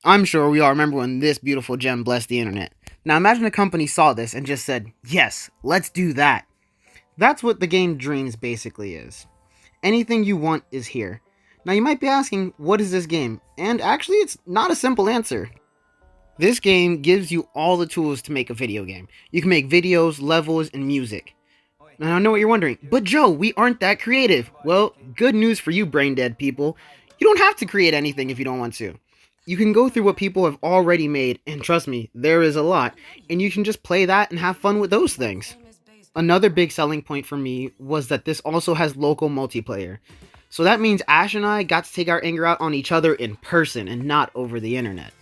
I'm sure we all remember when this beautiful gem blessed the internet. Now imagine a company saw this and just said, yes, let's do that. That's what the game Dreams basically is. Anything you want is here. Now you might be asking, what is this game? And actually, it's not a simple answer. This game gives you all the tools to make a video game. You can make videos, levels, and music. Now I know what you're wondering, but Joe, we aren't that creative. Well, good news for you brain dead people. You don't have to create anything if you don't want to. You can go through what people have already made, and trust me, there is a lot, and you can just play that and have fun with those things. Another big selling point for me was that this also has local multiplayer. So that means Ash and I got to take our anger out on each other in person and not over the internet.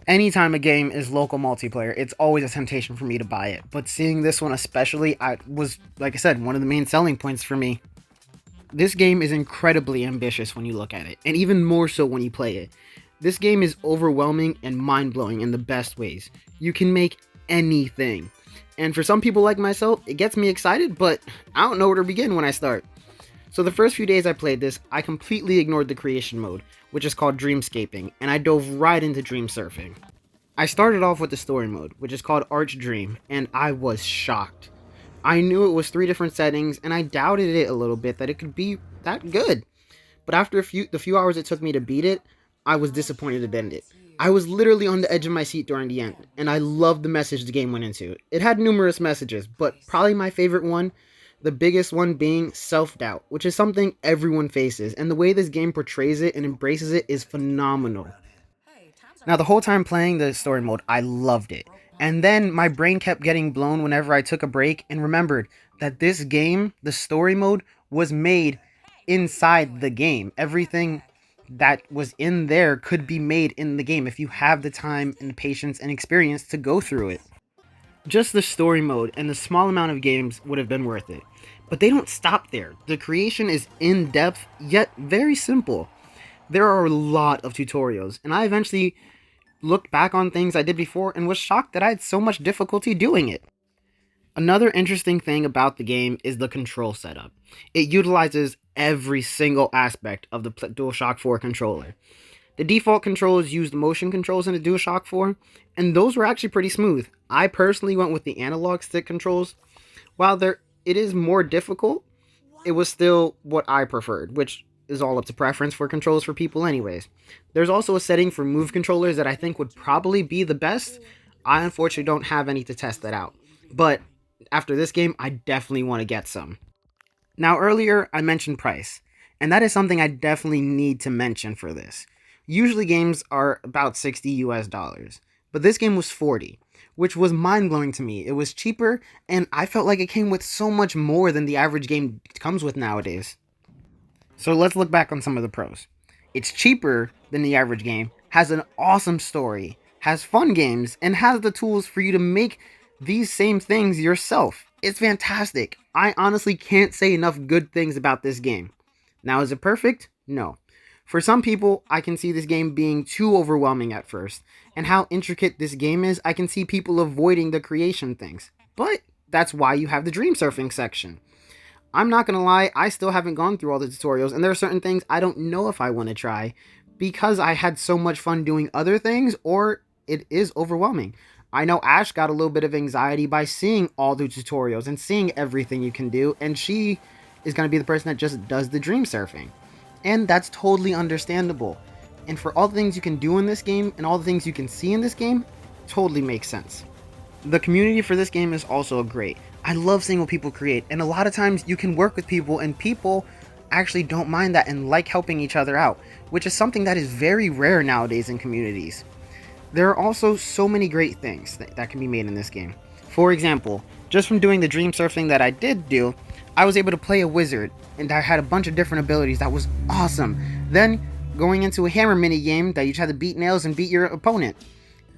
Anytime a game is local multiplayer, it's always a temptation for me to buy it. But seeing this one especially, was, like I said, one of the main selling points for me. This game is incredibly ambitious when you look at it, and even more so when you play it. This game is overwhelming and mind-blowing in the best ways. You can make anything. And for some people like myself, it gets me excited, but I don't know where to begin when I start. So the first few days I played this, I completely ignored the creation mode, which is called dreamscaping, and I dove right into dream surfing. I started off with the story mode, which is called Arch Dream, and I was shocked. I knew it was 3 different settings, and I doubted it a little bit that it could be that good. But after the few hours it took me to beat it, I was disappointed to end it. I was literally on the edge of my seat during the end, and I loved the message the game went into. It had numerous messages, but probably my favorite one, the biggest one being self-doubt, which is something everyone faces, and the way this game portrays it and embraces it is phenomenal. Now, the whole time playing the story mode, I loved it. And then my brain kept getting blown whenever I took a break and remembered that this game, the story mode, was made inside the game. Everything that was in there could be made in the game if you have the time and the patience and experience to go through it. Just the story mode and the small amount of games would have been worth it. But they don't stop there. The creation is in-depth, yet very simple. There are a lot of tutorials, and I eventually looked back on things I did before and was shocked that I had so much difficulty doing it. Another interesting thing about the game is the control setup. It utilizes every single aspect of the DualShock 4 controller. The default controls use the motion controls in the DualShock 4, and those were actually pretty smooth. I personally went with the analog stick controls. While it is more difficult, it was still what I preferred, which is all up to preference for controls for people anyways. There's also a setting for move controllers that I think would probably be the best. I unfortunately don't have any to test that out. But after this game, I definitely want to get some. Now earlier, I mentioned price, and that is something I definitely need to mention for this. Usually games are about $60 US, but this game was 40, which was mind-blowing to me. It was cheaper, and I felt like it came with so much more than the average game comes with nowadays. So let's look back on some of the pros. It's cheaper than the average game, has an awesome story, has fun games, and has the tools for you to make these same things yourself. It's fantastic. I honestly can't say enough good things about this game. Now, is it perfect? No. For some people, I can see this game being too overwhelming at first, and how intricate this game is, I can see people avoiding the creation things. But that's why you have the dream surfing section. I'm not gonna lie, I still haven't gone through all the tutorials, and there are certain things I don't know if I want to try, because I had so much fun doing other things, or it is overwhelming. I know Ash got a little bit of anxiety by seeing all the tutorials and seeing everything you can do, and she is going to be the person that just does the dream surfing. And that's totally understandable. And for all the things you can do in this game, and all the things you can see in this game, totally makes sense. The community for this game is also great. I love seeing what people create, and a lot of times you can work with people, and people actually don't mind that and like helping each other out, which is something that is very rare nowadays in communities. There are also so many great things that can be made in this game. For example, just from doing the dream surfing that I did do, I was able to play a wizard, and I had a bunch of different abilities that was awesome. Then, going into a hammer mini game that you just had to beat nails and beat your opponent.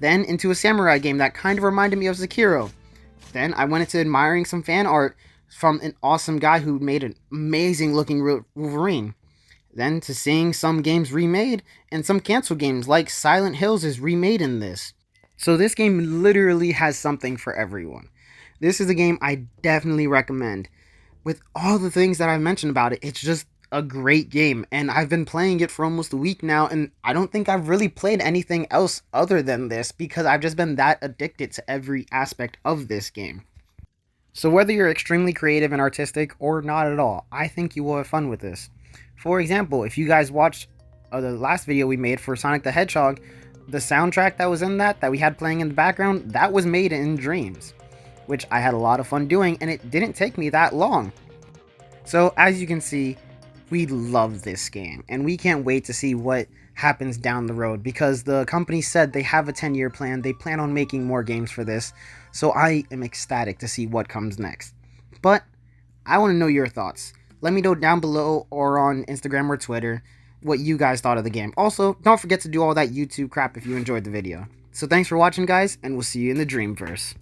Then, into a samurai game that kind of reminded me of Sekiro. Then, I went into admiring some fan art from an awesome guy who made an amazing looking Wolverine. Then to seeing some games remade, and some canceled games like Silent Hills is remade in this. So this game literally has something for everyone. This is a game I definitely recommend. With all the things that I've mentioned about it, it's just a great game, and I've been playing it for almost a week now, and I don't think I've really played anything else other than this because I've just been that addicted to every aspect of this game. So whether you're extremely creative and artistic or not at all, I think you will have fun with this. For example, if you guys watched the last video we made for Sonic the Hedgehog, the soundtrack that was in that we had playing in the background, that was made in Dreams, which I had a lot of fun doing, and it didn't take me that long. So as you can see, we love this game, and we can't wait to see what happens down the road, because the company said they have a 10-year plan. They plan on making more games for this, so I am ecstatic to see what comes next. But I want to know your thoughts. Let me know down below or on Instagram or Twitter what you guys thought of the game. Also, don't forget to do all that YouTube crap if you enjoyed the video. So thanks for watching, guys, and we'll see you in the Dreamverse.